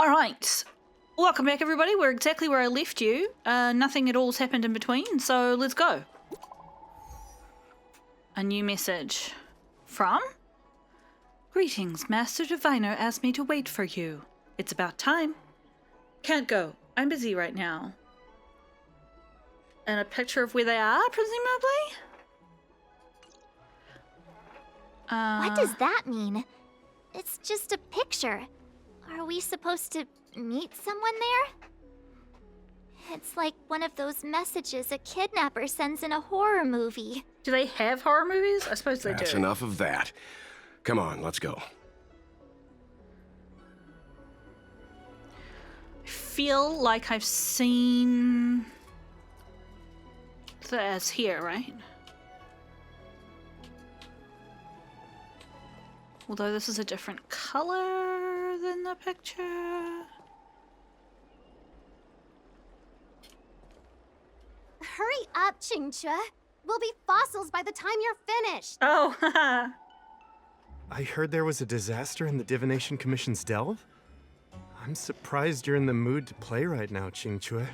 Alright, welcome back everybody. We're exactly where I left you. Nothing at all's happened in between, so let's go. A new message. From? Greetings, Master Diviner asked me to wait for you. It's about time. Can't go. I'm busy right now. And a picture of where they are, presumably? What does that mean? It's just a picture. Are we supposed to meet someone there? It's like one of those messages a kidnapper sends in a horror movie. Do they have horror movies? I suppose they do. That's enough of that. Come on, let's go. I feel like I've seen this here, right? Although this is a different color than the picture. Hurry up, Qingque. We'll be fossils by the time you're finished. Oh, haha. I heard there was a disaster in the Divination Commission's delve? I'm surprised you're in the mood to play right now, Qingque.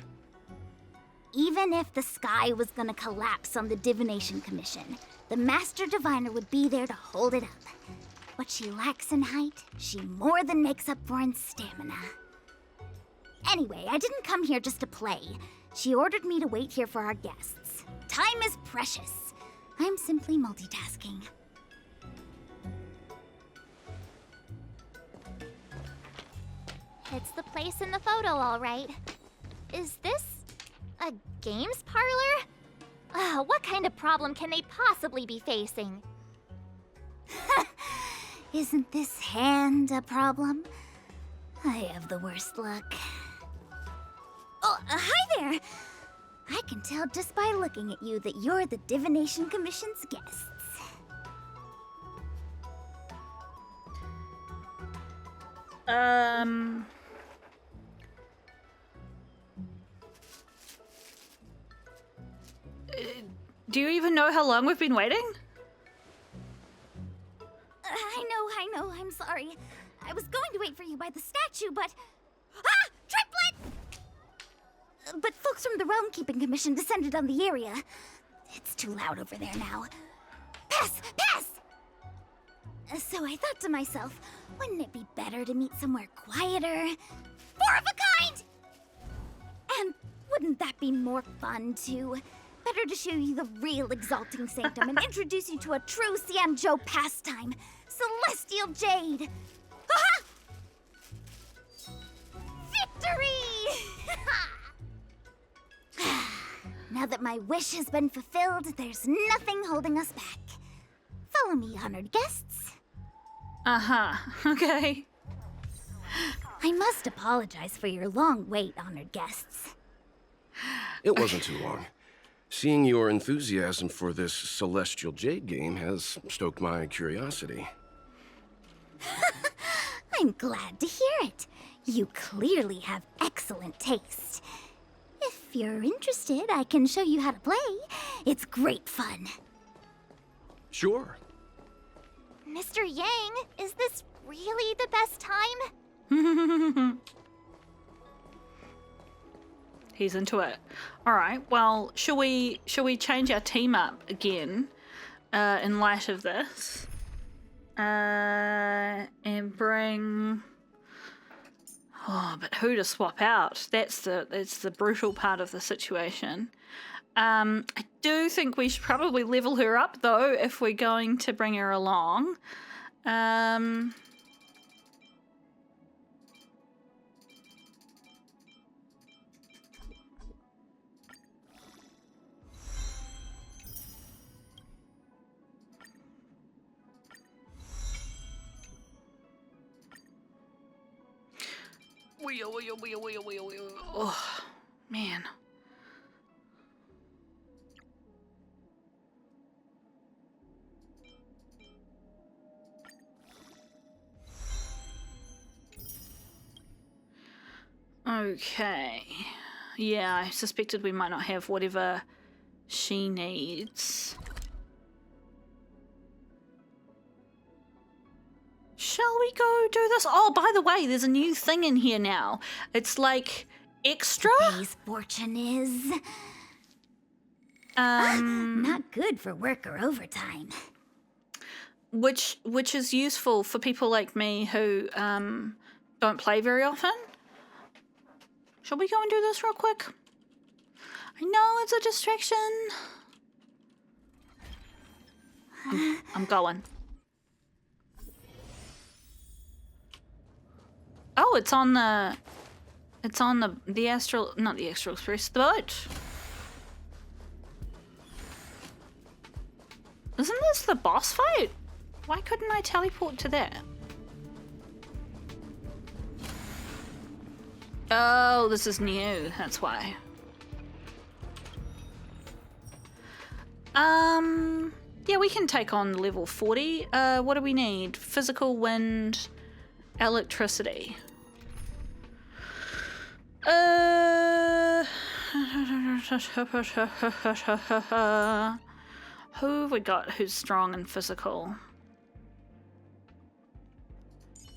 Even if the sky was gonna collapse on the Divination Commission, the Master Diviner would be there to hold it up. What she lacks in height, she more than makes up for in stamina. Anyway, I didn't come here just to play. She ordered me to wait here for our guests. Time is precious. I'm simply multitasking. It's the place in the photo, all right. Is this a games parlor? What kind of problem can they possibly be facing? Isn't this hand a problem? I have the worst luck. Oh, hi there! I can tell just by looking at you that you're the Divination Commission's guests. Do you even know how long we've been waiting? I know, I'm sorry. I was going to wait for you by the statue, but... Ah! Triplet! But folks from the Realm Keeping Commission descended on the area. It's too loud over there now. Pass! Pass! So I thought to myself, wouldn't it be better to meet somewhere quieter? Four of a kind! And wouldn't that be more fun, too? Better to show you the real Exalting Sanctum and introduce you to a true Xianzhou pastime, Celestial Jade! Ha-ha! Victory! Now that my wish has been fulfilled, there's nothing holding us back. Follow me, honored guests. Uh-huh. Okay. I must apologize for your long wait, honored guests. It wasn't too long. Seeing your enthusiasm for this Celestial Jade game has stoked my curiosity. I'm glad to hear it. You clearly have excellent taste. If you're interested, I can show you how to play. It's great fun. Sure. Mr. Yang, is this really the best time? He's into it. All right. Well, shall we change our team up again in light of this, and bring? Oh, but who to swap out? That's the brutal part of the situation. I do think we should probably level her up though if we're going to bring her along. Oh, man. Okay. Yeah, I suspected we might not have whatever she needs. Shall we we go do this? Oh, by the way, there's a new thing in here now. It's like extra. Today's fortune is Um, not good for work or overtime. which is useful for people like me who don't play very often. Shall we go and do this real quick? I know it's a distraction. I'm going. Oh, it's on the Astral, not the Astral Express, the boat. Isn't this the boss fight? Why couldn't I teleport to that? Oh, this is new, that's why. Yeah, we can take on level 40. What do we need? Physical, wind, electricity. Who have we got who's strong and physical?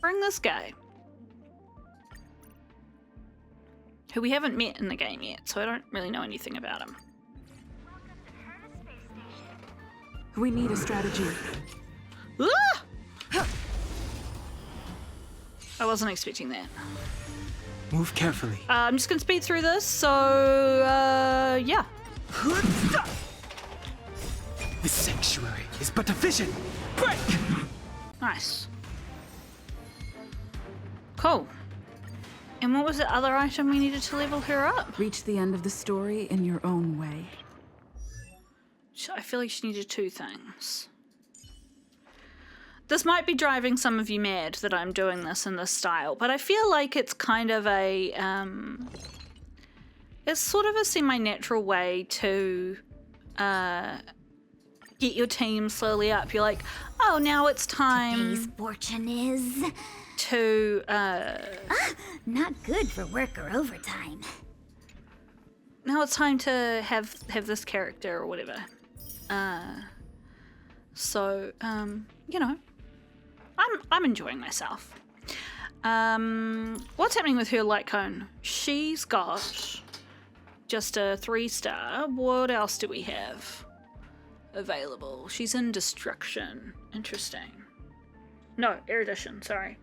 Bring this guy. Who we haven't met in the game yet, so I don't really know anything about him. We need a strategy. Ah! I wasn't expecting that. Move carefully. I'm just gonna speed through this, so yeah. The sanctuary is but a vision. Break! Nice. Cool. And what was the other item we needed to level her up? Reach the end of the story in your own way. I feel like she needed two things. This might be driving some of you mad that I'm doing this in this style, but I feel like it's kind of a, it's sort of a semi-natural way to get your team slowly up. You're like, oh, now it's time Today's fortune is to, not good for work or overtime. now it's time to have this character or whatever. So, you know, I'm enjoying myself. What's happening with her light cone? She's got just a 3-star. What else do we have available? She's in destruction. Interesting. No, erudition, sorry.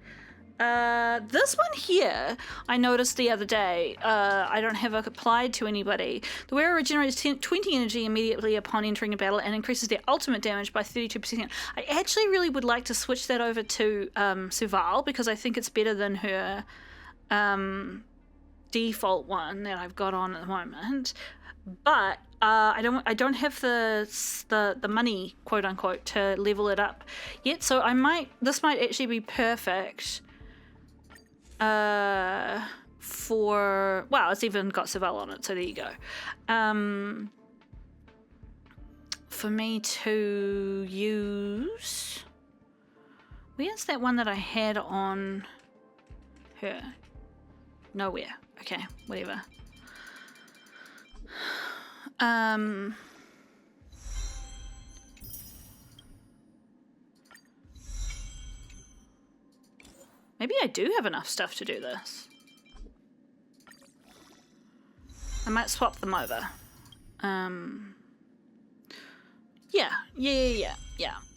This one here, I noticed the other day, I don't have it applied to anybody. The wearer regenerates 20 energy immediately upon entering a battle and increases their ultimate damage by 32%. I actually really would like to switch that over to Suval because I think it's better than her default one that I've got on at the moment. But I don't have the money, quote unquote, to level it up yet. So this might actually be perfect. For, well, it's even got Savell on it, so there you go. For me to use, where's that one that I had on her? Nowhere. Okay, whatever. Maybe I do have enough stuff to do this. I might swap them over. Yeah.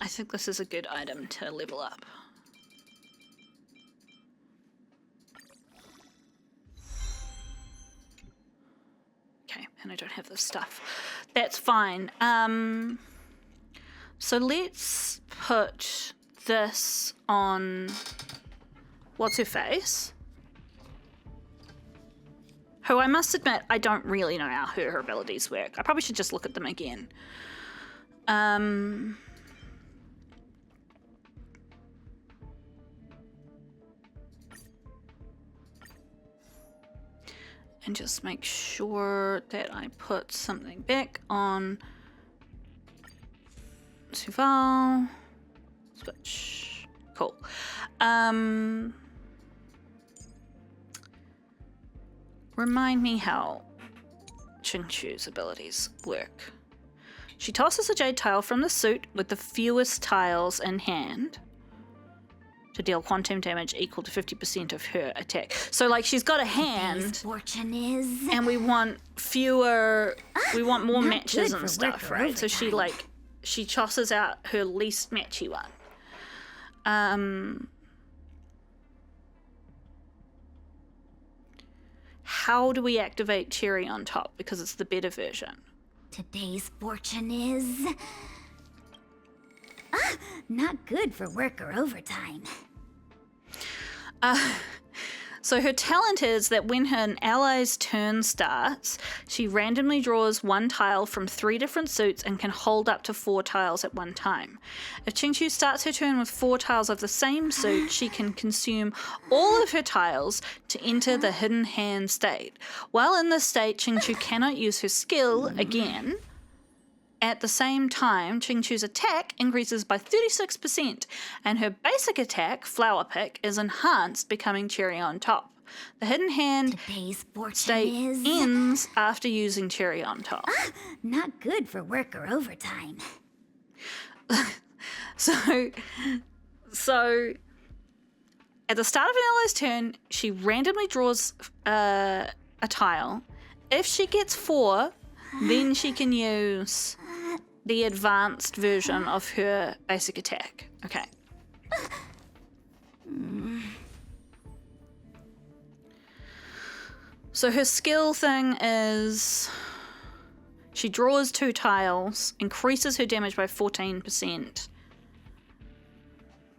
I think this is a good item to level up. Okay, and I don't have this stuff. That's fine. So let's put this on... What's her face? Who I must admit, I don't really know how her abilities work. I probably should just look at them again. And just make sure that I put something back on Suval. Switch. Cool. Remind me how Qingque's abilities work. She tosses a jade tile from the suit with the fewest tiles in hand. to deal quantum damage equal to 50% of her attack. So, like, she's got a hand, Fortune is. and we want more not matches good and for stuff, work or right? So she, overtime. like, she tosses out her least matchy one. How do we activate Cherry on Top? Because it's the better version. Today's fortune is. Not good for work or overtime. So her talent is that when an ally's turn starts, she randomly draws one tile from 3 different suits and can hold up to 4 tiles at one time. If Qingque starts her turn with 4 tiles of the same suit, she can consume all of her tiles to enter the hidden hand state. While in this state, Qingque cannot use her skill again. At the same time, Qingque's attack increases by 36%, and her basic attack, Flower Pick, is enhanced, becoming Cherry on Top. The hidden hand Today's fortune state is. ends after using Cherry on Top. Not good for work or overtime. So at the start of an ally's turn, she randomly draws a tile. If she gets 4, then she can use the advanced version of her basic attack. Okay. So her skill thing is she draws 2 tiles, increases her damage by 14%,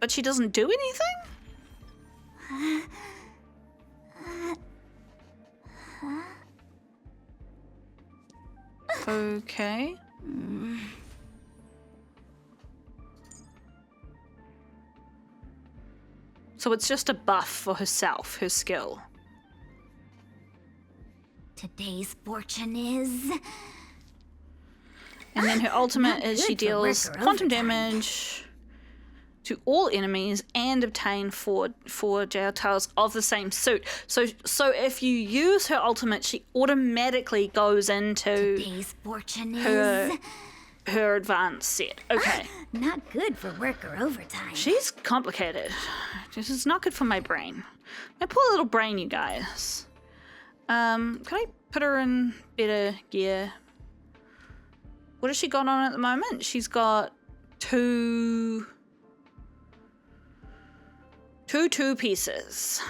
but she doesn't do anything? Okay. So it's just a buff for herself, her skill. Today's fortune is. And then her ultimate Not is she good for work deals or quantum overtime. damage to all enemies and obtain 4 jail tiles of the same suit. So if you use her ultimate, she automatically goes into Today's fortune her is. her advanced set. Okay. Not good for work or overtime. She's complicated. This is not good for my brain. My poor little brain, you guys. Can I put her in better gear? What has she got on at the moment? She's got 2 pieces.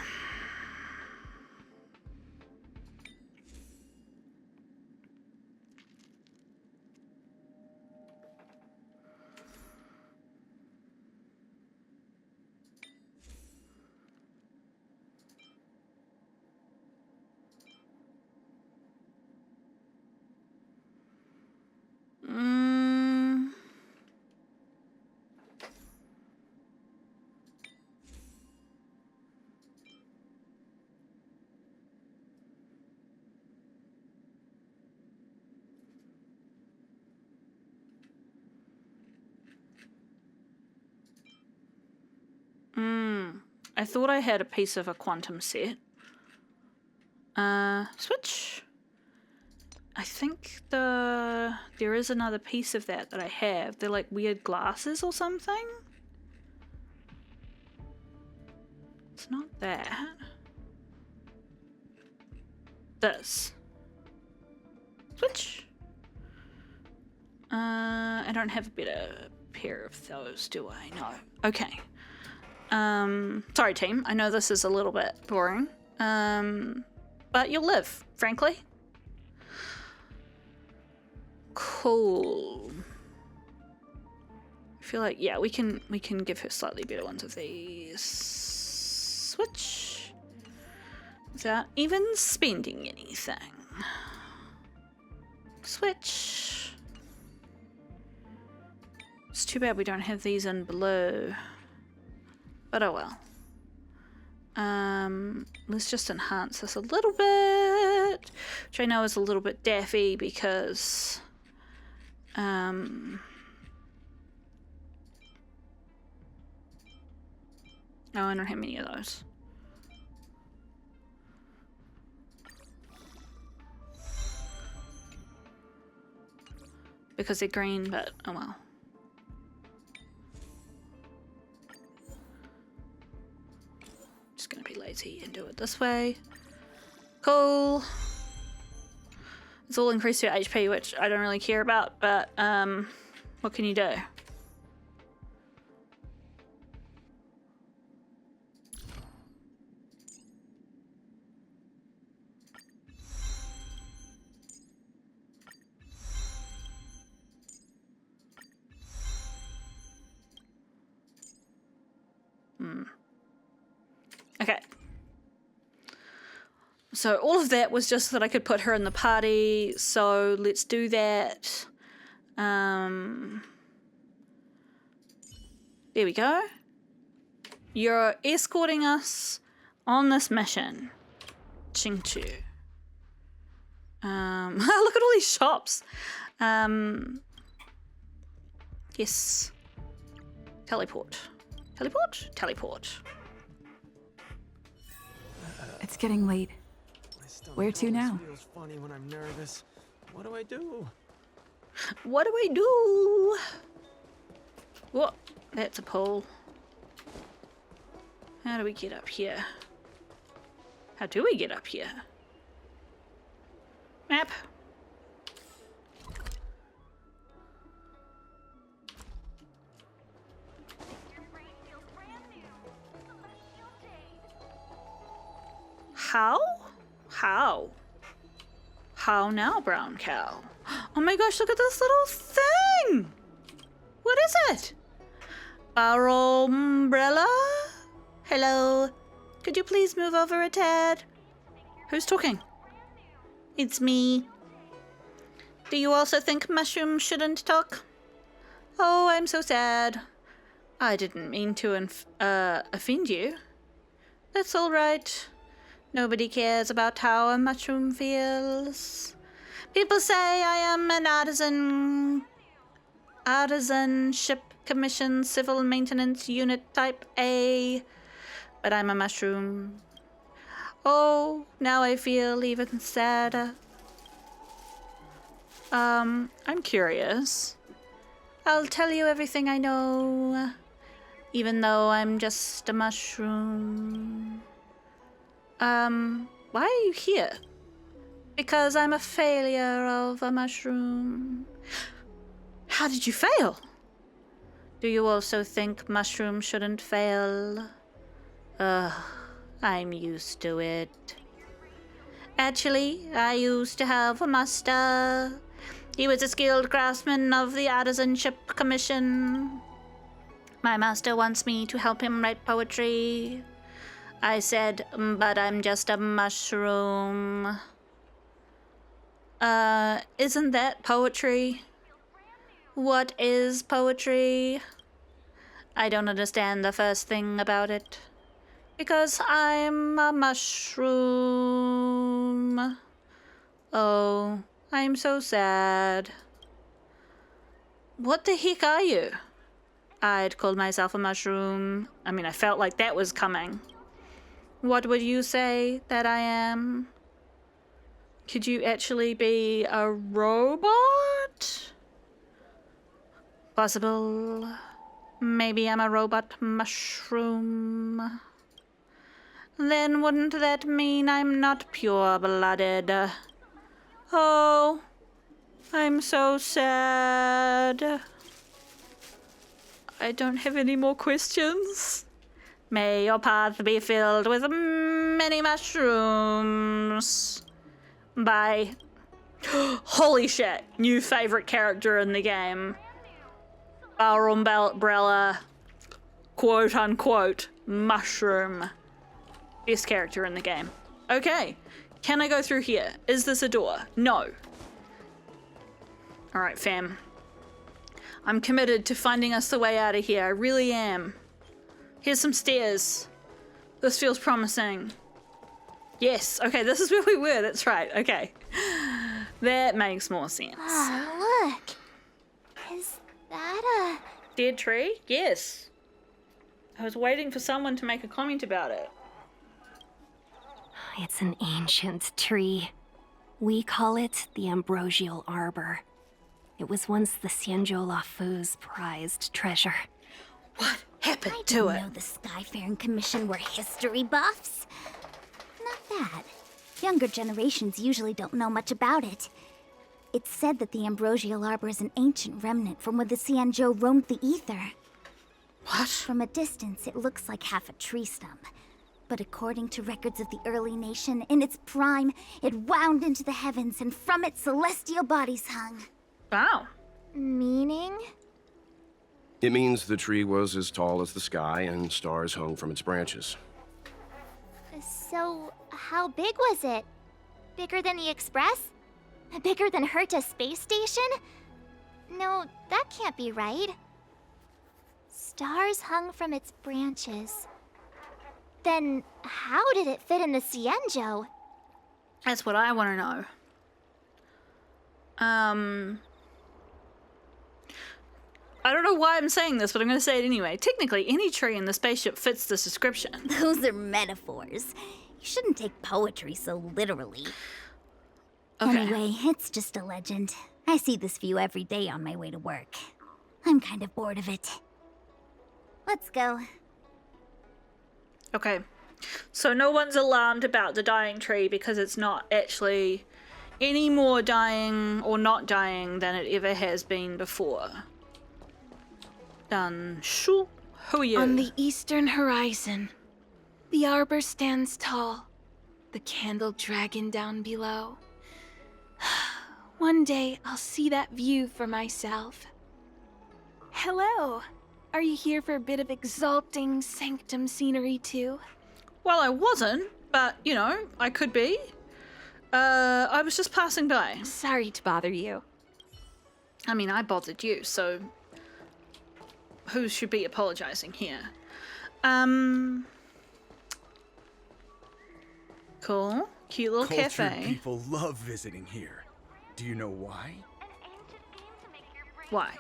I thought I had a piece of a quantum set. Switch. I think there is another piece of that I have. They're like weird glasses or something. It's not that. This. Switch. I don't have a better pair of those, do I? No. Okay. Sorry team, I know this is a little bit boring. But you'll live, frankly. Cool. I feel like, yeah, we can give her slightly better ones of these. Switch. Without even spending anything. Switch. It's too bad we don't have these in below. But oh well. Let's just enhance this a little bit, which I know is a little bit daffy because oh, I don't have many of those. Because they're green, but oh well. crazy and do it this way. Cool. It's all increased your HP, which I don't really care about, but what can you do? Okay. So all of that was just so that I could put her in the party. So let's do that. There we go. You're escorting us on this mission, Qingque. Look at all these shops. Yes. Teleport. Teleport? Teleport. It's getting late. Where to now? Feels funny when I'm nervous. What do I do? What do I do? What? That's a pole. How do we get up here? How do we get up here? Map. How? How? How now, brown cow? Oh my gosh, look at this little thing! What is it? Our umbrella? Hello? Could you please move over a tad? Who's talking? It's me. Do you also think mushrooms shouldn't talk? Oh, I'm so sad. I didn't mean to offend you. That's all right. Nobody cares about how a mushroom feels. People say I am an artisanship commission civil maintenance unit type A, but I'm a mushroom. Oh, now I feel even sadder. I'm curious. I'll tell you everything I know, even though I'm just a mushroom. Why are you here? Because I'm a failure of a mushroom. How did you fail? Do you also think mushrooms shouldn't fail? I'm used to it. Actually, I used to have a master. He was a skilled craftsman of the Artisanship Commission. My master wants me to help him write poetry. I said, but I'm just a mushroom. Isn't that poetry? What is poetry? I don't understand the first thing about it. Because I'm a mushroom. Oh, I'm so sad. What the heck are you? I'd called myself a mushroom. I mean, I felt like that was coming. What would you say that I am? Could you actually be a robot? Possible. Maybe I'm a robot mushroom. Then wouldn't that mean I'm not pure-blooded? Oh, I'm so sad. I don't have any more questions. May your path be filled with many mushrooms. Bye. Holy shit, new favorite character in the game. Our umbrella, quote unquote, mushroom. Best character in the game. Okay, can I go through here? Is this a door? No. Alright, fam. I'm committed to finding us the way out of here. I really am. Here's some stairs. This feels promising. Yes, okay, this is where we were. That's right, okay. That makes more sense. Oh, look. Is that a... Dead tree? Yes. I was waiting for someone to make a comment about it. It's an ancient tree. We call it the Ambrosial Arbor. It was once the Xianzhou Lafu's prized treasure. What happened I to didn't it? know the Skyfaring Commission were history buffs. Not bad. Younger generations usually don't know much about it. It's said that the Ambrosial Arbor is an ancient remnant from when the Xianzhou roamed the ether. What? From a distance, it looks like half a tree stump. But according to records of the early nation, in its prime, it wound into the heavens and from it celestial bodies hung. Wow. Meaning? It means the tree was as tall as the sky and stars hung from its branches. So, how big was it? Bigger than the Express? Bigger than Herta Space Station? No, that can't be right. Stars hung from its branches. Then, how did it fit in the Xianzhou? That's what I want to know. I don't know why I'm saying this, but I'm going to say it anyway. Technically, any tree in the spaceship fits this description. Those are metaphors. You shouldn't take poetry so literally. Okay. Anyway, it's just a legend. I see this view every day on my way to work. I'm kind of bored of it. Let's go. Okay. So no one's alarmed about the dying tree because it's not actually any more dying or not dying than it ever has been before. Done. Shoo. Who are you? On the eastern horizon, the arbor stands tall, the candle dragon down below. One day I'll see that view for myself. Hello. Are you here for a bit of exalting sanctum scenery too? Well, I wasn't, but, you know, I could be. I was just passing by. Sorry to bother you. I mean, I bothered you, so who should be apologizing here? Cool. Cute little Cultured cafe. people love visiting here. Do you know why? Why?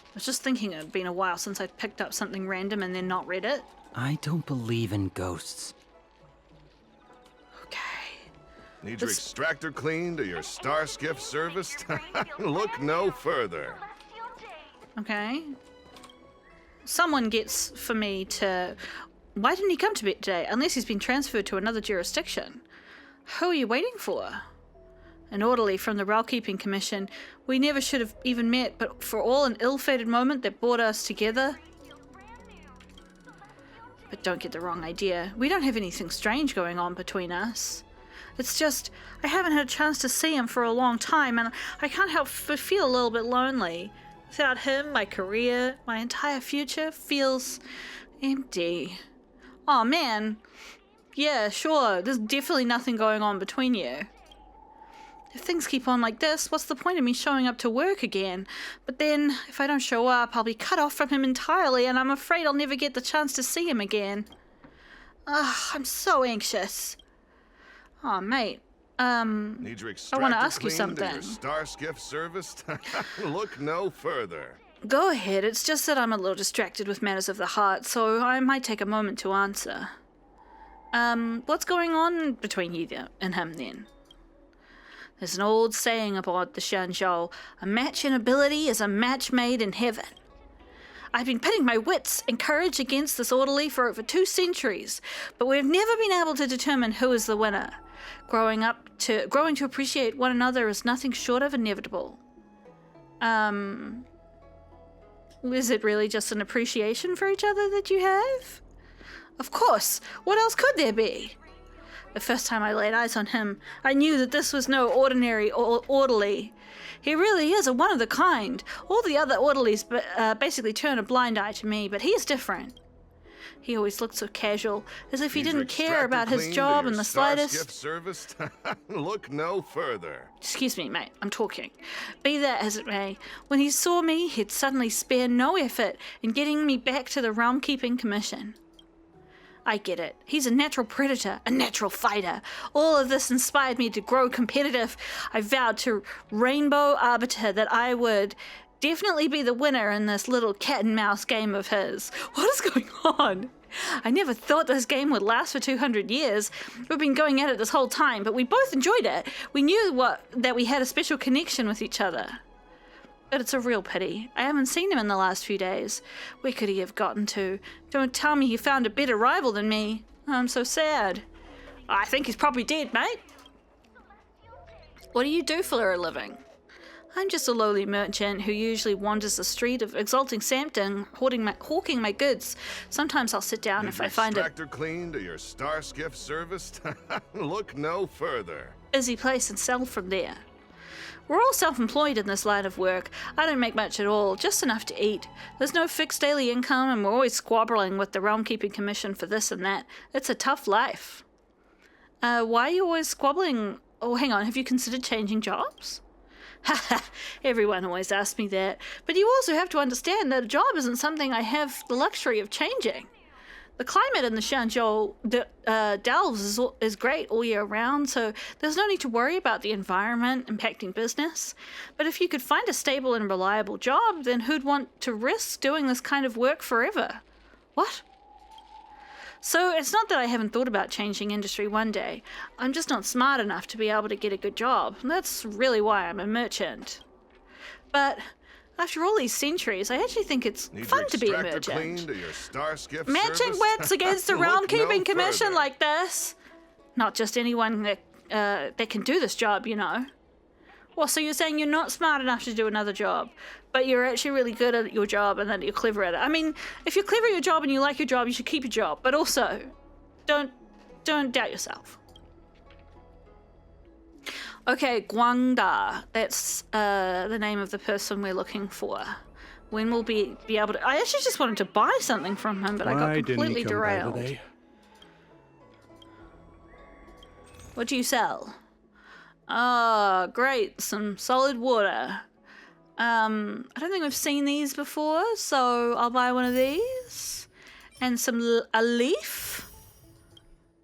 I was just thinking it'd been a while since I picked up something random and then not read it. I don't believe in ghosts. Okay. Need your extractor cleaned or your star skiff serviced? Look no further. Okay. Someone gets for me to... Why didn't he come to me today? Unless he's been transferred to another jurisdiction. Who are you waiting for? An orderly from the Railkeeping Commission. We never should have even met, but for all an ill-fated moment that brought us together. But don't get the wrong idea. We don't have anything strange going on between us. It's just, I haven't had a chance to see him for a long time, and I can't help but feel a little bit lonely. Without him, my career, my entire future feels empty. Aw, man. Yeah, sure, there's definitely nothing going on between you. If things keep on like this, what's the point of me showing up to work again? But then, if I don't show up, I'll be cut off from him entirely, and I'm afraid I'll never get the chance to see him again. I'm so anxious. Aw, mate. Need your I want to ask you cleaned or something. your star skiff serviced? Look no further. Go ahead, it's just that I'm a little distracted with matters of the heart, so I might take a moment to answer. What's going on between you and him then? There's an old saying aboard the Xianzhou, a match in ability is a match made in heaven. I've been pitting my wits and courage against this orderly for over 2 centuries, but we've never been able to determine who is the winner. Growing to appreciate one another is nothing short of inevitable. Is it really just an appreciation for each other that you have? Of course, what else could there be? The first time I laid eyes on him, I knew that this was no ordinary orderly. He really is a one-of-the-kind. All the other orderlies basically turn a blind eye to me, but he's different. He always looked so casual, as if he didn't care about his job in the slightest. Serviced? Look no further. Excuse me, mate, I'm talking. Be that as it may, when he saw me, he'd suddenly spare no effort in getting me back to the Realm-Keeping Commission. I get it. He's a natural predator, a natural fighter. All of this inspired me to grow competitive. I vowed to Rainbow Arbiter that I would definitely be the winner in this little cat and mouse game of his. What is going on? I never thought this game would last for 200 years. We've been going at it this whole time, but we both enjoyed it. We knew that we had a special connection with each other. But it's a real pity. I haven't seen him in the last few days. Where could he have gotten to? Don't tell me he found a better rival than me. I'm so sad. I think he's probably dead, mate. What do you do for a living? I'm just a lowly merchant who usually wanders the street of exalting Sampton, hawking my goods. Sometimes I'll sit down if I find a extractor cleaned or your star skiff serviced? Look no further. Busy place and sell from there. We're all self-employed in this line of work. I don't make much at all, just enough to eat. There's no fixed daily income, and we're always squabbling with the Realm Keeping Commission for this and that. It's a tough life. Why are you always squabbling? Oh, hang on, have you considered changing jobs? Haha, everyone always asks me that. But you also have to understand that a job isn't something I have the luxury of changing. The climate in the Xianzhou delves is great all year round, so there's no need to worry about the environment impacting business. But if you could find a stable and reliable job, then who'd want to risk doing this kind of work forever? What? So it's not that I haven't thought about changing industry one day. I'm just not smart enough to be able to get a good job. That's really why I'm a merchant. But after all these centuries, I actually think it's fun to be a merchant. Matching wits against the Realm Keeping Commission like this. Not just anyone that can do this job, you know. Well, so you're saying you're not smart enough to do another job, but you're actually really good at your job and that you're clever at it. I mean, if you're clever at your job and you like your job, you should keep your job. But also, don't doubt yourself. Okay, Guangda. That's the name of the person we're looking for. When we'll be able to... I actually just wanted to buy something from him, but I got completely derailed. What do you sell? Oh, great. Some solid water. I don't think we've seen these before, so I'll buy one of these. And a leaf.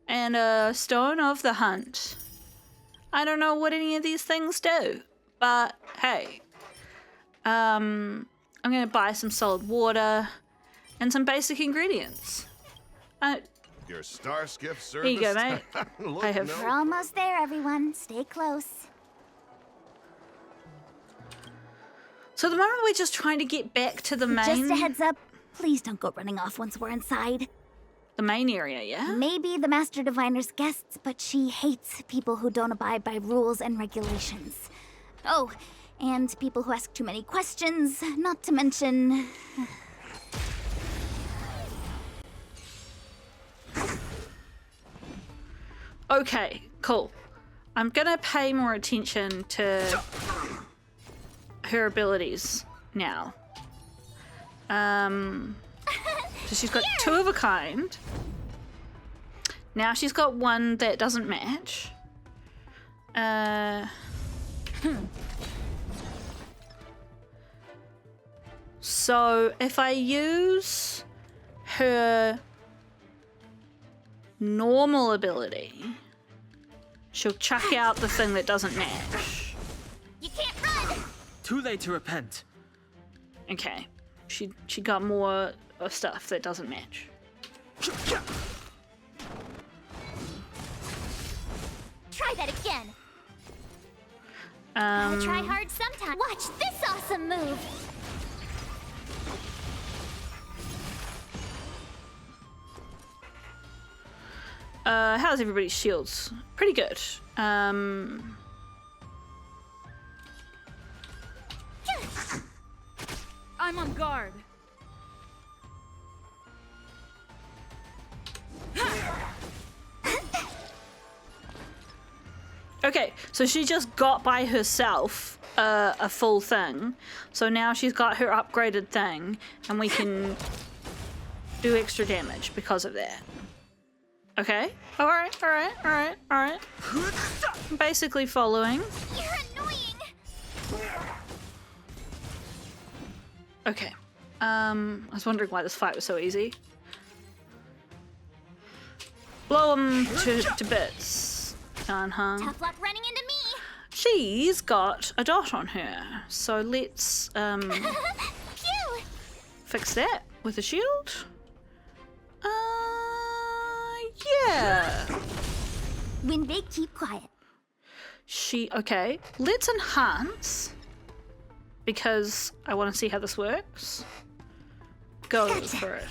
And a stone of the hunt. I don't know what any of these things do, but hey. I'm going to buy some solid water and some basic ingredients. Your star skiff service. Here you go, mate. We're almost there, everyone. Stay close. So at the moment we're just trying to get back to the main... Just a heads up, please don't go running off once we're inside. The main area, yeah? Maybe the Master Diviner's guests, but she hates people who don't abide by rules and regulations. Oh, and people who ask too many questions, not to mention... Okay, cool. I'm gonna pay more attention to her abilities now. So she's got two of a kind. Now she's got one that doesn't match. So if I use her normal ability, she'll chuck out the thing that doesn't match. You can't run! Too late to repent. Okay. She got more of stuff that doesn't match. Try that again. Gotta try hard sometime. Watch this awesome move. How's everybody's shields? Pretty good. I'm on guard. Okay, so she just got by herself a full thing. So now she's got her upgraded thing, and we can do extra damage because of that. Okay. Alright. I'm basically following. You're annoying. Okay. I was wondering why this fight was so easy. Blow them to bits. Tough luck running into me. She's got a dot on her. So let's Phew. fix that with a shield. Yeah. When big, keep quiet. Okay. Let's enhance because I want to see how this works. Go for it.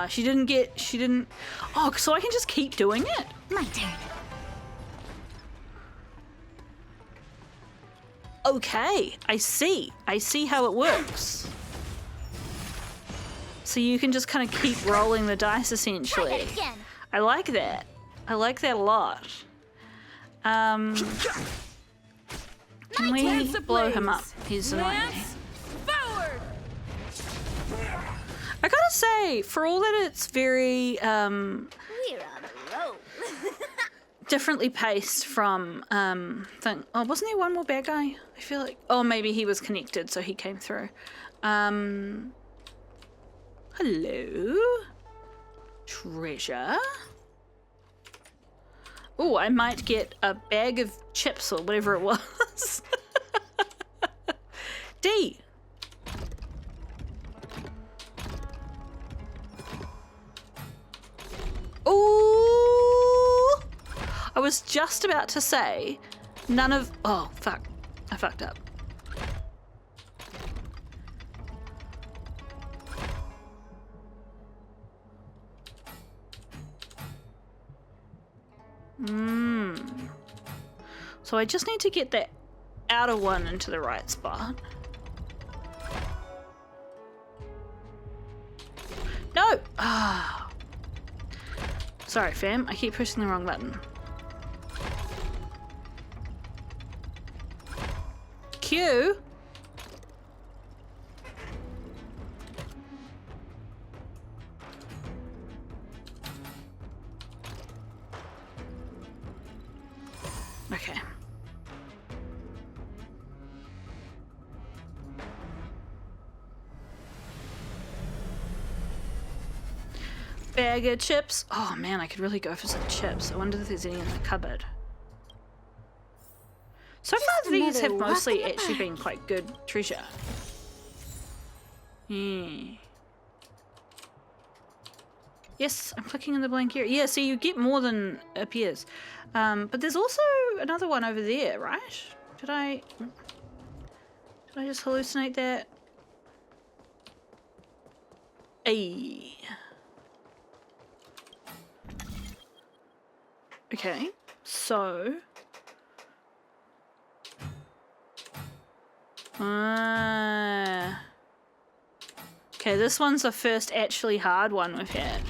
She didn't. Oh, so I can just keep doing it? My turn. Okay, I see. I see how it works. So you can just kind of keep rolling the dice, essentially. I like that. I like that a lot. Can we blow him up? He's annoying me. I gotta say, for all that it's very We're on a roll. differently paced from thing. Oh, wasn't there one more bad guy? I feel like. Oh, maybe he was connected, so he came through. Hello, treasure. Oh, I might get a bag of chips or whatever it was. D. Ooh! I was just about to say none of. Oh, fuck. I fucked up. So I just need to get that outer one into the right spot. No! Ah. Sorry, fam. I keep pushing the wrong button. Q. Okay. Bag of chips. Oh man, I could really go for some chips. I wonder if there's any in the cupboard. So far these have mostly actually been quite good treasure. Yes, I'm clicking in the blank area. Yeah, so you get more than appears. But there's also another one over there, right? Did I just hallucinate that? Ayy. Okay, so... Okay, this one's the first actually hard one we've had.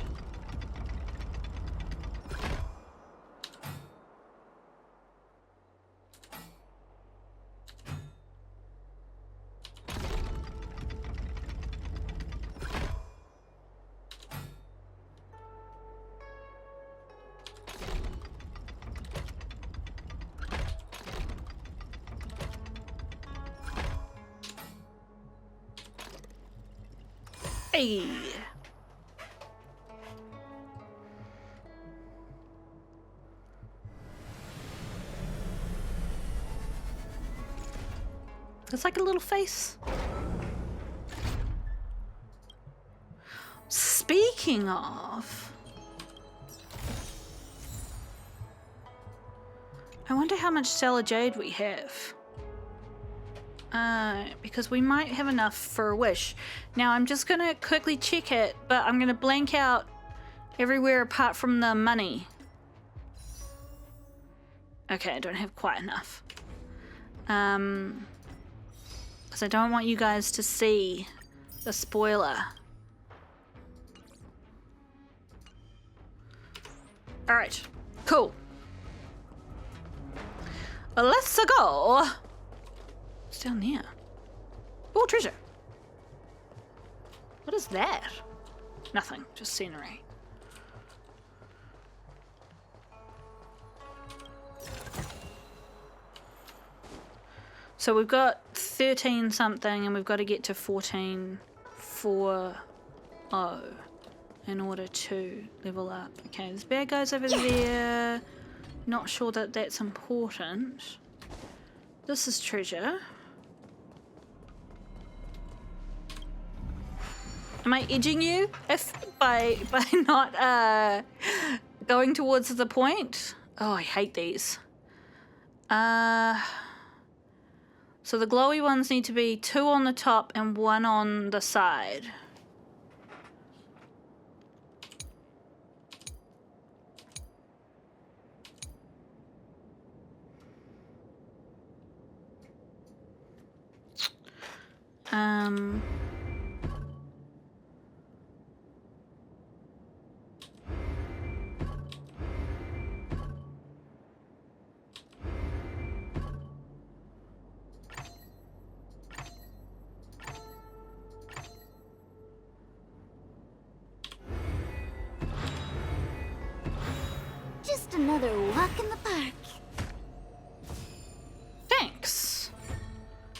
Hey. It's like a little face. Speaking of, I wonder how much stellar jade we have. Because we might have enough for a wish. Now I'm just gonna quickly check it, but I'm gonna blank out everywhere apart from the money. Okay, I don't have quite enough. Because I don't want you guys to see the spoiler. Alright, cool. Let's go. What's down there? Oh, treasure. What is that? Nothing, just scenery. So we've got 13 something and we've got to get to 14.40 in order to level up. Okay, there's bad guys over there. Not sure that that's important. This is treasure. Am I edging you if by not going towards the point? Oh, I hate these. So the glowy ones need to be 2 on the top and 1 on the side. Just another walk in the park. Thanks.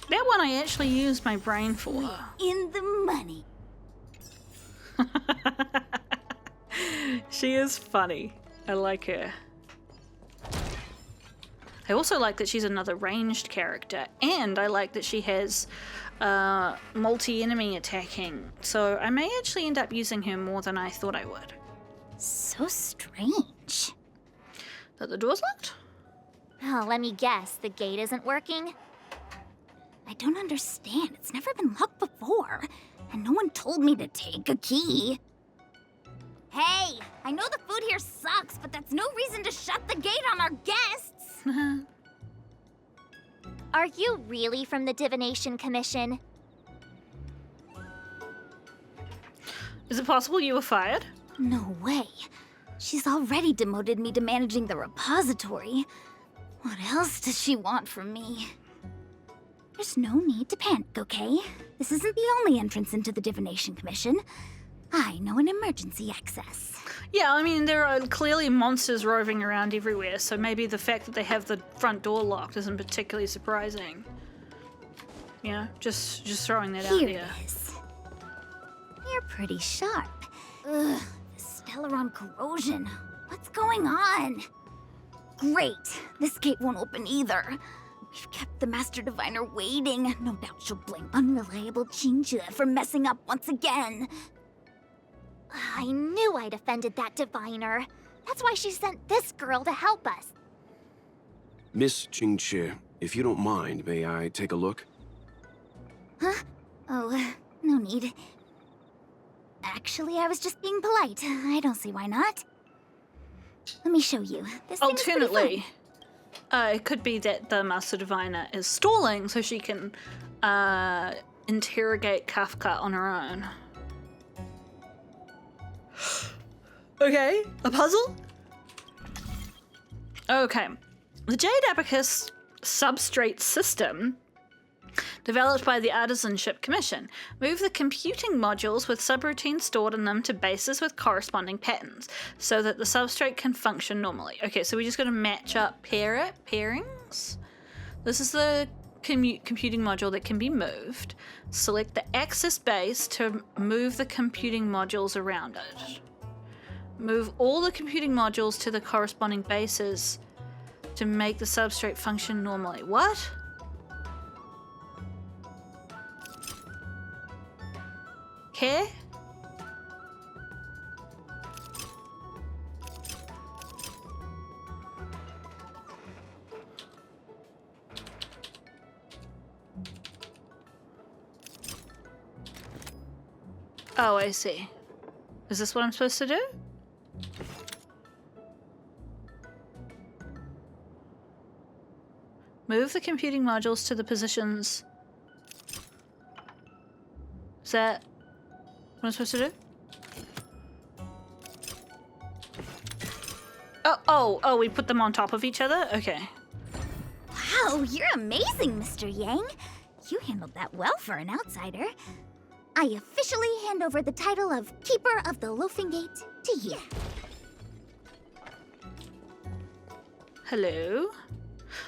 That one I actually used my brain for. In the money. She is funny. I like her. I also like that she's another ranged character, and I like that she has multi-enemy attacking, so I may actually end up using her more than I thought I would. So strange. That the door's locked? Oh, let me guess. The gate isn't working? I don't understand. It's never been locked before, and no one told me to take a key. Hey, I know the food here sucks, but that's no reason to shut the gate on our guests. Are you really from the Divination Commission? Is it possible you were fired? No way. She's already demoted me to managing the repository. What else does she want from me? There's no need to panic, okay? This isn't the only entrance into the Divination Commission. I know an emergency access. Yeah, I mean, there are clearly monsters roving around everywhere, so maybe the fact that they have the front door locked isn't particularly surprising. Yeah, just throwing that out there. Here it is. You're pretty sharp. Ugh, the Stellaron corrosion. What's going on? Great. This gate won't open either. We've kept the Master Diviner waiting. No doubt she'll blame unreliable Qingque for messing up once again. I knew I'd offended that diviner. That's why she sent this girl to help us. Miss Qingque, if you don't mind, may I take a look? Huh? Oh, no need. Actually, I was just being polite. I don't see why not. Let me show you. This thing is pretty Alternately, it could be that the Master Diviner is stalling so she can interrogate Kafka on her own. Okay, a puzzle? Okay. The Jade Abacus substrate system, developed by the Artisanship Commission, move the computing modules with subroutines stored in them to bases with corresponding patterns, so that the substrate can function normally. Okay, so we just got to match up pairings. This is the computing module that can be moved. Select the axis base to move the computing modules around it. Move all the computing modules to the corresponding bases to make the substrate function normally. What? Okay. Oh, I see. Is this what I'm supposed to do? Move the computing modules to the positions. Is that what I'm supposed to do? Oh, we put them on top of each other? Okay. Wow, you're amazing, Mr. Yang. You handled that well for an outsider. I officially hand over the title of Keeper of the Loafing Gate to you. Hello?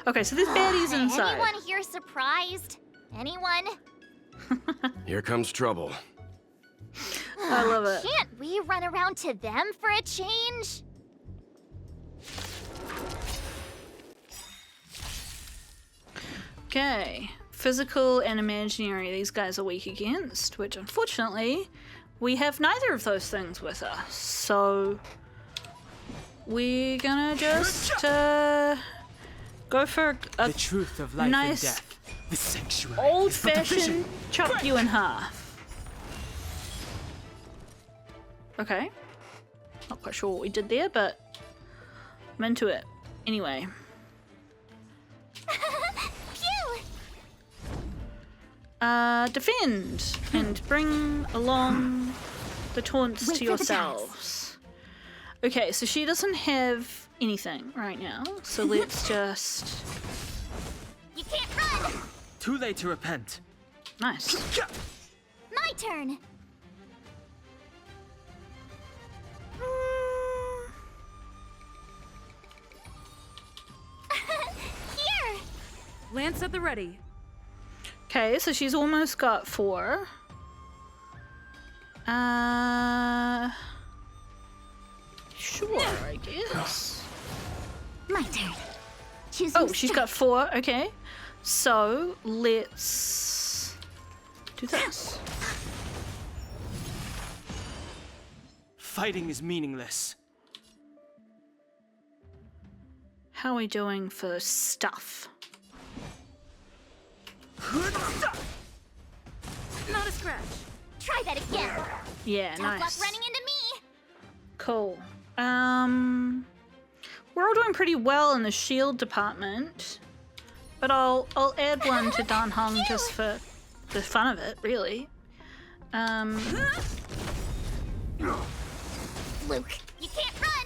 Okay, so this baddie's inside. Anyone here surprised? Anyone? Here comes trouble. I love it. Can't we run around to them for a change? Okay. Physical and imaginary, these guys are weak against, which unfortunately, we have neither of those things with us. So, we're gonna just go for a The truth of life nice and death. The sanctuary. Old-fashioned chop you in half. Okay. Not quite sure what we did there, but I'm into it. Anyway. Phew! Defend and bring along the taunts Wait to for the yourselves. Okay, so she doesn't have anything right now, so let's just... You can't run! Too late to repent. Nice. My turn! Here! Lance at the ready. Okay, so she's almost got 4. Sure, I guess. My turn. Choose Oh, your she's got 4. Okay, so let's do this. Fighting is meaningless. How are we doing for stuff? Not a scratch. Try that again! Yeah, Tough luck nice. running into me! Cool. We're all doing pretty well in the shield department, but I'll add one to Dan Hong just for the fun of it, really. Luke, you can't run!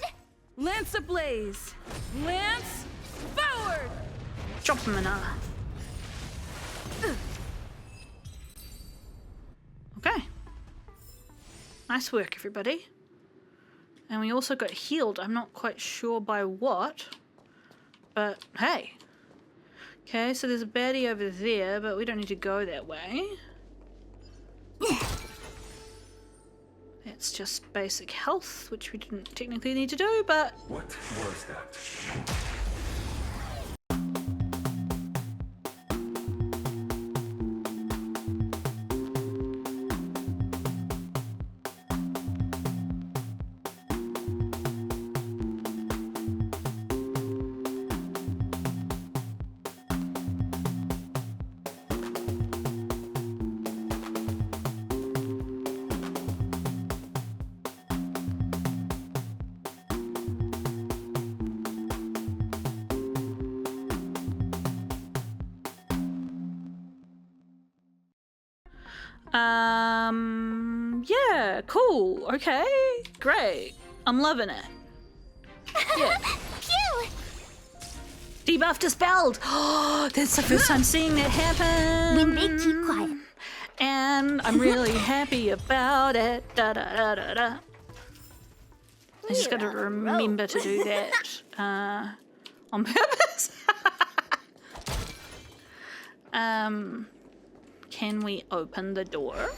Lance ablaze. Lance forward. Drop him in half. Okay. Nice work, everybody. And we also got healed. I'm not quite sure by what, but hey. Okay, so there's a baddie over there, but we don't need to go that way. That's just basic health, which we didn't technically need to do, but... What was that? Yeah, cool. Okay, great. I'm loving it. Yeah. Phew! Debuff dispelled. Oh, that's the first time seeing that happen. When they keep quiet. And I'm really happy about it. Da da da da da. I just gotta remember to do that on purpose. Can we open the door?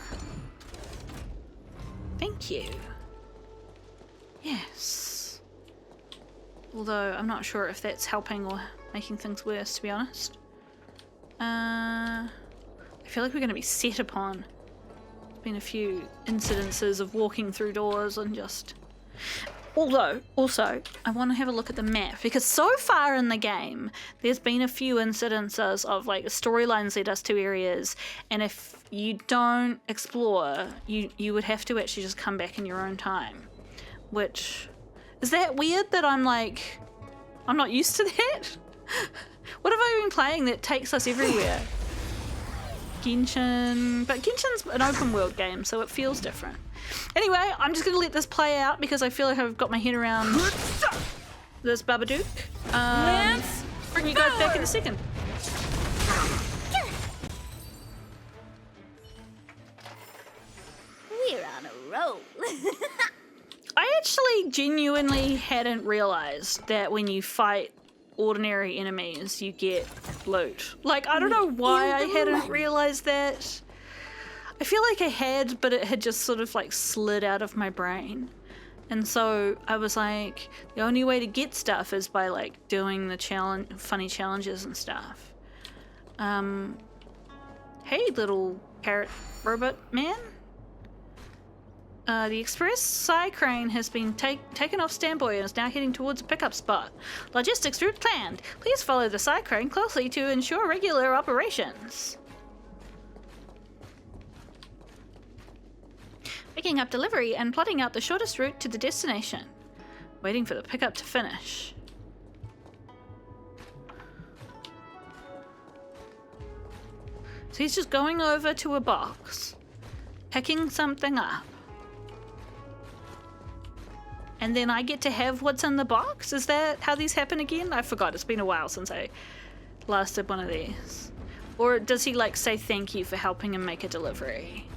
Thank you. Yes. Although I'm not sure if that's helping or making things worse, to be honest. I feel like we're going to be set upon. There's been a few incidences of walking through doors and just... Although, also, I want to have a look at the map, because so far in the game, there's been a few incidences of, like, storylines lead us to areas, and if you don't explore, you would have to actually just come back in your own time. Which, is that weird that I'm like, I'm not used to that? What have I been playing that takes us everywhere? Genshin, but Genshin's an open world game, so it feels different. Anyway, I'm just gonna let this play out because I feel like I've got my head around this Babadook. Lance, bring you guys back in a second. We're on a roll. I actually genuinely hadn't realized that when you fight ordinary enemies, you get loot. Like, I don't know why I hadn't realized that. I feel like I had, but it had just sort of like slid out of my brain. And so I was like, the only way to get stuff is by like doing the funny challenges and stuff. Hey, little parrot robot man. The express Psy crane has been taken off standby and is now heading towards a pickup spot. Logistics route planned. Please follow the Psy crane closely to ensure regular operations. Picking up delivery and plotting out the shortest route to the destination. Waiting for the pickup to finish. So he's just going over to a box, picking something up. And then I get to have what's in the box? Is that how these happen again? I forgot. It's been a while since I last did one of these. Or does he like say thank you for helping him make a delivery?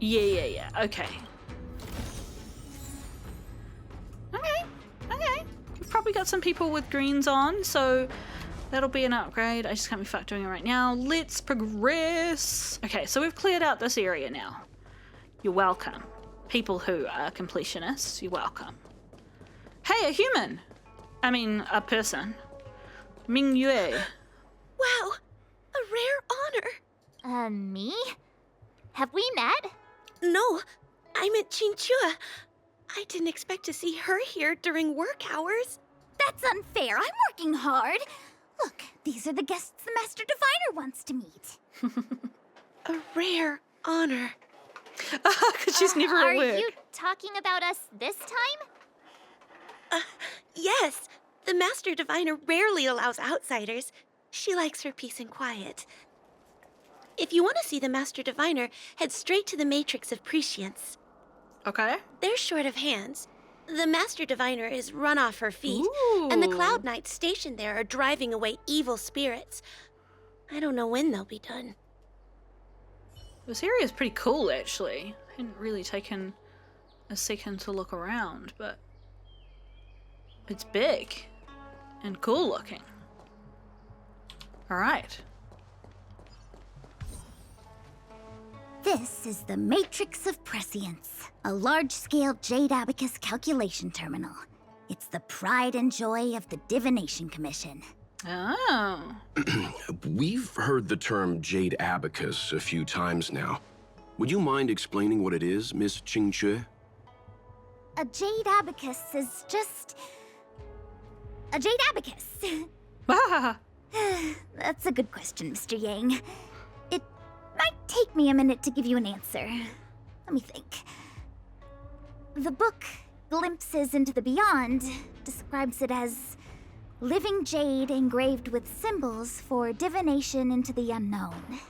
Yeah. Okay. Okay. We've probably got some people with greens on, so that'll be an upgrade. I just can't be fucked doing it right now. Let's progress. Okay, so we've cleared out this area now. You're welcome. People who are completionists, you're welcome. Hey, a human! I mean, a person. Ming Yue. Wow, a rare honor. Me? Have we met? No, I meant Qingque. I didn't expect to see her here during work hours. That's unfair. I'm working hard. Look, these are the guests the Master Diviner wants to meet. A rare honor. Because she's never at work. Are you talking about us this time? Yes. The Master Diviner rarely allows outsiders. She likes her peace and quiet. If you want to see the Master Diviner, head straight to the Matrix of Prescience. Okay. They're short of hands. The Master Diviner is run off her feet, and the Cloud Knights stationed there are driving away evil spirits. I don't know when they'll be done. This area is pretty cool, actually. I hadn't really taken a second to look around, but it's big and cool looking. All right. This is the Matrix of Prescience, a large-scale Jade Abacus calculation terminal. It's the pride and joy of the Divination Commission. Oh. We've heard the term Jade Abacus a few times now. Would you mind explaining what it is, Miss Qingque? A Jade Abacus is just... a Jade Abacus. That's a good question, Mr. Yang. It might take me a minute to give you an answer. Let me think. The book, Glimpses into the Beyond, describes it as living jade engraved with symbols for divination into the unknown.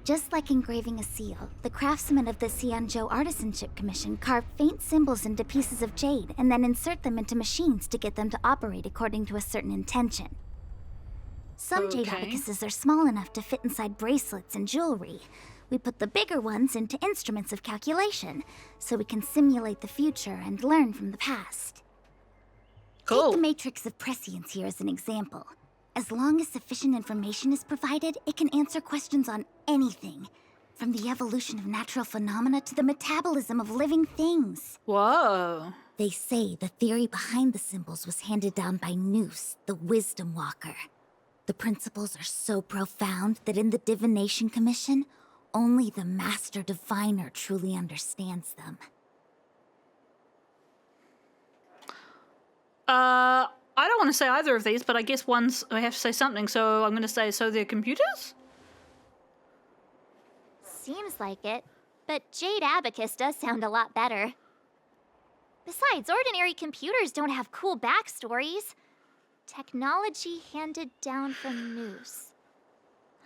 Just like engraving a seal, the craftsmen of the Xianzhou Artisanship Commission carve faint symbols into pieces of jade and then insert them into machines to get them to operate according to a certain intention. Some jade abacuses are small enough to fit inside bracelets and jewelry. We put the bigger ones into instruments of calculation, so we can simulate the future and learn from the past. Cool. Take the Matrix of Prescience here as an example. As long as sufficient information is provided, it can answer questions on anything, from the evolution of natural phenomena to the metabolism of living things. Whoa. They say the theory behind the symbols was handed down by Noose, the Wisdom Walker. The principles are so profound that in the Divination Commission, only the Master Diviner truly understands them. I don't want to say either of these, but I guess I have to say something, so I'm going to say, so they're computers? Seems like it, but Jade Abacus does sound a lot better. Besides, ordinary computers don't have cool backstories. Technology handed down from Noose.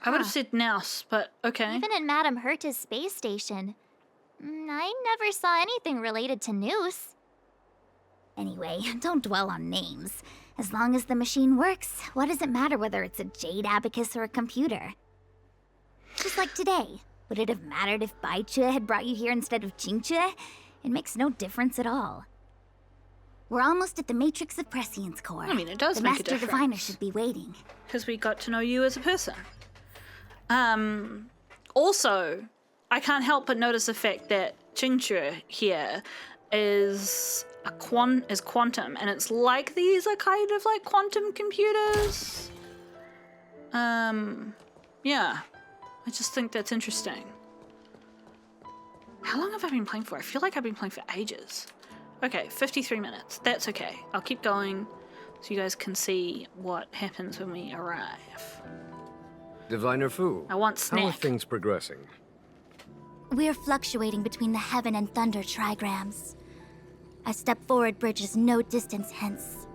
I would have said Nouse, but okay. Even in Madame Herta's space station, I never saw anything related to Noose. Anyway, don't dwell on names. As long as the machine works, what does it matter whether it's a Jade Abacus or a computer? Just like today. Would it have mattered if Baichue had brought you here instead of Qingque? It makes no difference at all. We're almost at the Matrix of Prescience core. I mean, it does make a difference. The Master Diviner should be waiting. Because we got to know you as a person. Also, I can't help but notice the fact that Qingque here is quantum, and it's like these are kind of like quantum computers. Yeah, I just think that's interesting. How long have I been playing for? I feel like I've been playing for ages. Okay, 53 minutes. That's okay. I'll keep going so you guys can see what happens when we arrive. Diviner Fu, I want snack. how are things progressing? We're fluctuating between the heaven and thunder trigrams. A step forward bridge is no distance hence.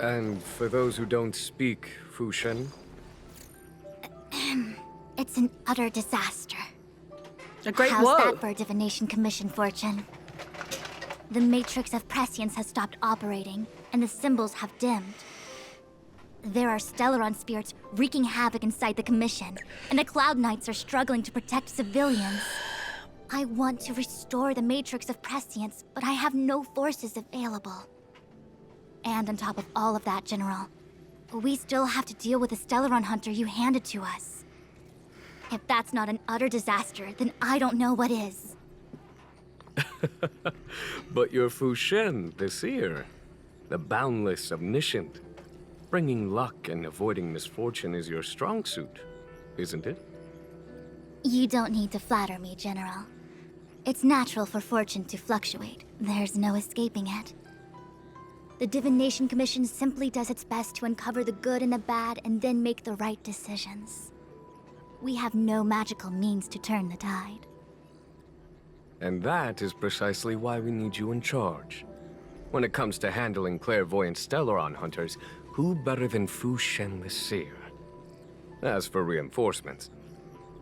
And for those who don't speak Fu Shen? It's an utter disaster. A great How's woe. that for a divination commission, Fortune? The matrix of prescience has stopped operating, and the symbols have dimmed. There are Stellaron spirits wreaking havoc inside the commission, and the Cloud Knights are struggling to protect civilians. I want to restore the matrix of prescience, but I have no forces available. And on top of all of that, General, we still have to deal with the Stellaron hunter you handed to us. If that's not an utter disaster, then I don't know what is. But you're Fu Shen, the seer. The boundless, omniscient. Bringing luck and avoiding misfortune is your strong suit, isn't it? You don't need to flatter me, General. It's natural for fortune to fluctuate. There's no escaping it. The Divination Commission simply does its best to uncover the good and the bad and then make the right decisions. We have no magical means to turn the tide. And that is precisely why we need you in charge. When it comes to handling clairvoyant Stellaron hunters, who better than Fu Shen the Seer? As for reinforcements,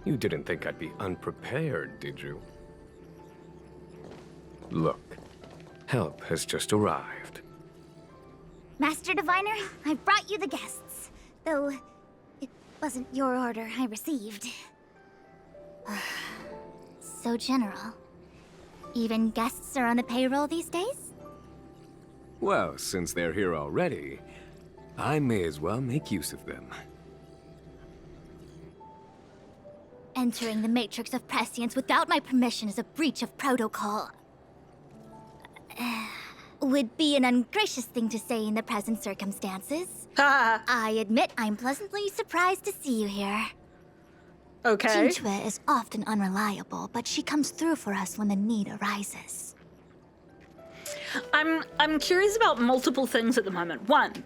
you didn't think I'd be unprepared, did you? Look, help has just arrived. Master Diviner, I brought you the guests. Though, it wasn't your order I received. So, General, even guests are on the payroll these days? Well, since they're here already, I may as well make use of them. Entering the matrix of prescience without my permission is a breach of protocol. Would be an ungracious thing to say in the present circumstances. I admit I'm pleasantly surprised to see you here. Okay. Qingque is often unreliable, but she comes through for us when the need arises. I'm curious about multiple things at the moment. One,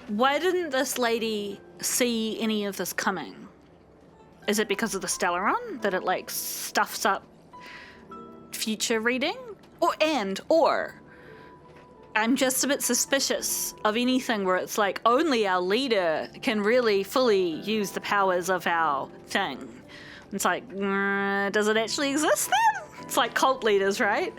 why didn't this lady see any of this coming? Is it because of the Stellaron that it like stuffs up future reading? Or I'm just a bit suspicious of anything where it's like only our leader can really fully use the powers of our thing. It's like, does it actually exist then? It's like cult leaders, right?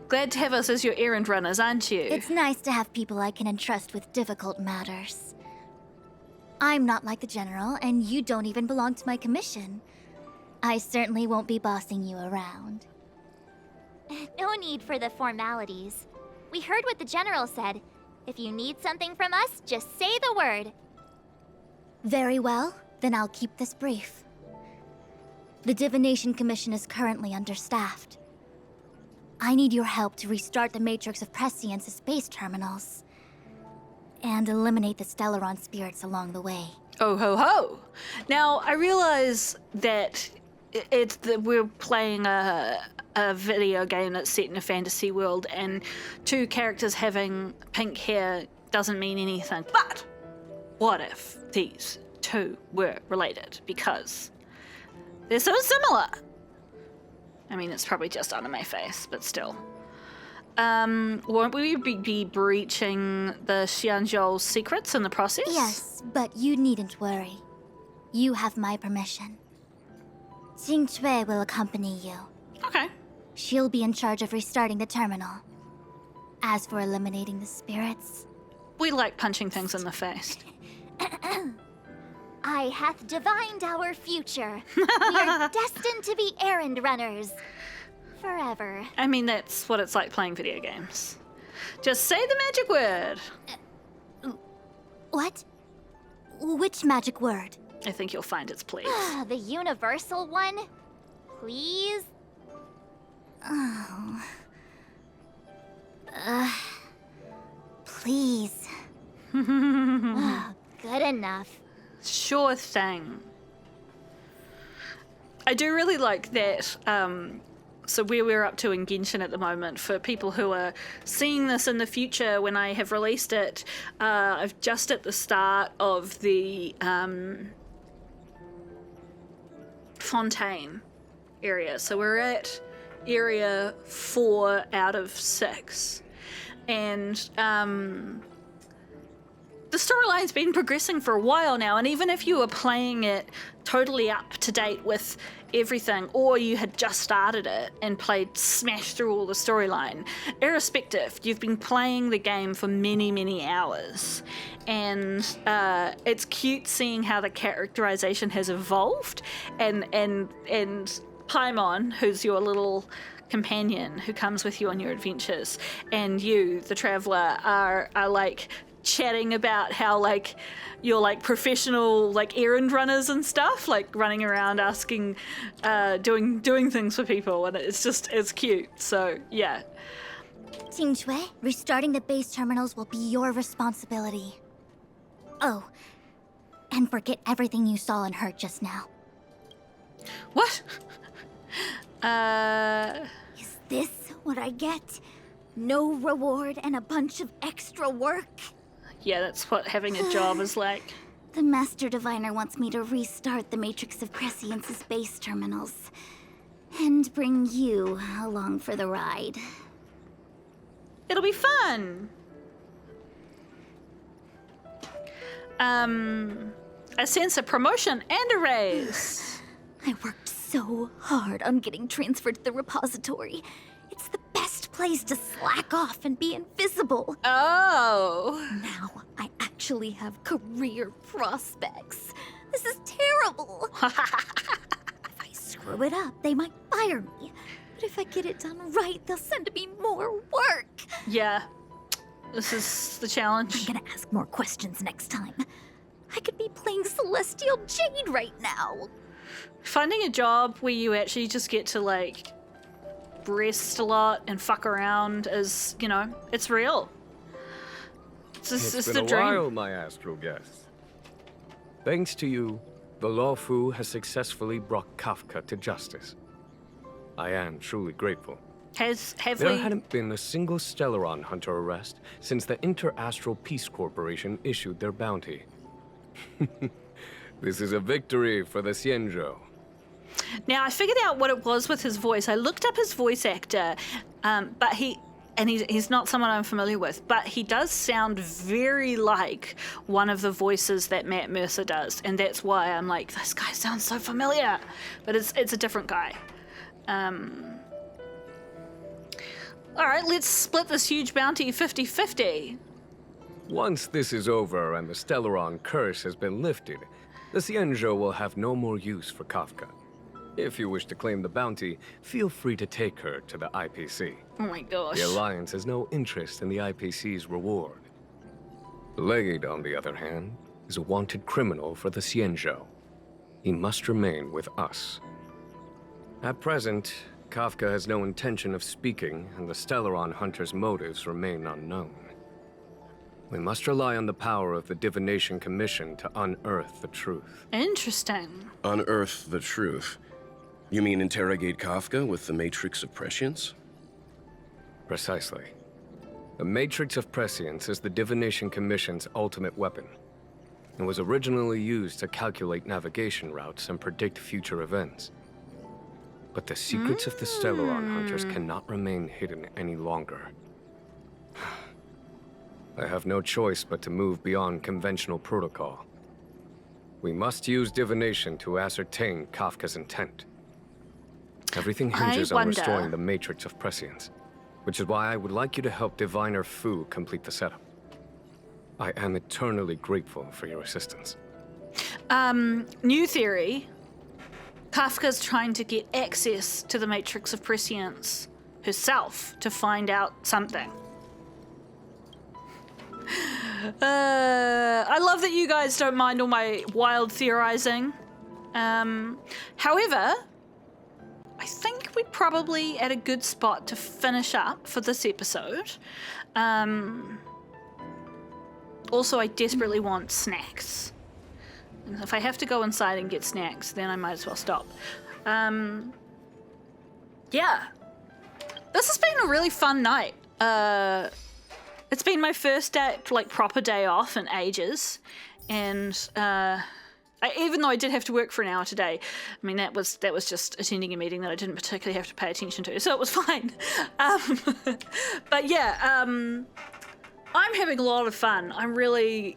Glad to have us as your errand runners, aren't you? It's nice to have people I can entrust with difficult matters. I'm not like the General, and you don't even belong to my commission. I certainly won't be bossing you around. No need for the formalities. We heard what the General said. If you need something from us, just say the word. Very well, then I'll keep this brief. The Divination Commission is currently understaffed. I need your help to restart the Matrix of Prescience's space terminals. And eliminate the Stellaron spirits along the way. Oh ho ho! Now, I realize that we're playing a video game that's set in a fantasy world, and two characters having pink hair doesn't mean anything. But what if these two were related? Because they're so similar. I mean, it's probably just under my face, but still. Won't we be breaching the Xianzhou's secrets in the process? Yes, but you needn't worry. You have my permission. Qingque will accompany you. Okay. She'll be in charge of restarting the terminal. As for eliminating the spirits... We like punching things in the face. I hath divined our future. We are destined to be errand runners. Forever. I mean, that's what it's like playing video games. Just say the magic word. What? Which magic word? I think you'll find its place. The universal one? Please? Oh. Please. Good enough. Sure thing. I do really like that. So where we're up to in Genshin at the moment, for people who are seeing this in the future when I have released it, I've just at the start of the Fontaine area. So we're at area 4 out of 6. And the storyline's been progressing for a while now, and even if you were playing it totally up to date with everything, or you had just started it and smashed through all the storyline, irrespective, you've been playing the game for many hours, and it's cute seeing how the characterization has evolved, and Paimon, who's your little companion who comes with you on your adventures, and you, the traveler, are like chatting about how like you're like professional like errand runners and stuff, like running around asking, doing things for people, and it's cute. So yeah. Qingque, restarting the base terminals will be your responsibility. Oh, and forget everything you saw and heard just now. What? Is this what I get? No reward and a bunch of extra work? Yeah, that's what having a job is like. The Master Diviner wants me to restart the Matrix of Prescience's base terminals. And bring you along for the ride. It'll be fun! A sense of promotion and a raise. I worked so hard on getting transferred to the repository. It's the best place to slack off and be invisible. Oh. Now I actually have career prospects. This is terrible. If I screw it up, they might fire me. But if I get it done right, they'll send me more work. Yeah. This is the challenge. I'm gonna ask more questions next time. I could be playing Celestial Jade right now. Finding a job where you actually just get to like rest a lot and fuck around is, you know, it's real. It's been the a dream. while, my astral guest. Thanks to you, the Lawfu has successfully brought Qingque to justice. I am truly grateful. There hadn't been a single Stellaron hunter arrest since the Inter-Astral Peace Corporation issued their bounty. This is a victory for the Xianzhou. Now, I figured out what it was with his voice. I looked up his voice actor, but he's not someone I'm familiar with, but he does sound very like one of the voices that Matt Mercer does, and that's why I'm like, this guy sounds so familiar, but it's a different guy. All right, let's split this huge bounty 50-50. Once this is over and the Stellaron curse has been lifted, the Xianzhou will have no more use for Qingque. If you wish to claim the bounty, feel free to take her to the IPC. Oh my gosh. The Alliance has no interest in the IPC's reward. Blade, on the other hand, is a wanted criminal for the Xianzhou. He must remain with us. At present, Qingque has no intention of speaking, and the Stellaron hunter's motives remain unknown. We must rely on the power of the Divination Commission to unearth the truth. Interesting. Unearth the truth? You mean interrogate Qingque with the Matrix of Prescience? Precisely. The Matrix of Prescience is the Divination Commission's ultimate weapon. It was originally used to calculate navigation routes and predict future events. But the secrets of the Stellaron hunters cannot remain hidden any longer. I have no choice but to move beyond conventional protocol. We must use divination to ascertain Qingque's intent. Everything hinges on restoring the Matrix of Prescience, which is why I would like you to help Diviner Fu complete the setup. I am eternally grateful for your assistance. New theory. Kafka's trying to get access to the Matrix of Prescience herself to find out something. I love that you guys don't mind all my wild theorizing. However, I think we're probably at a good spot to finish up for this episode. Also, I desperately want snacks. And if I have to go inside and get snacks, then I might as well stop. Yeah. This has been a really fun night. It's been my first day, like, proper day off in ages. And even though I did have to work for an hour today, I mean, that was just attending a meeting that I didn't particularly have to pay attention to, so it was fine. But yeah, I'm having a lot of fun. I'm really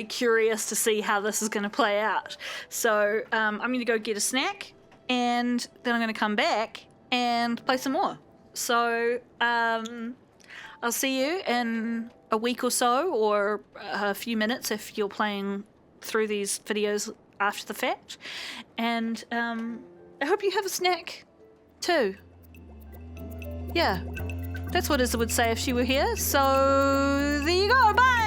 curious to see how this is going to play out. So I'm going to go get a snack, and then I'm going to come back and play some more. So I'll see you in a week or so, or a few minutes if you're playing through these videos after the fact. And I hope you have a snack too. Yeah, that's what Izza would say if she were here. So there you go, bye!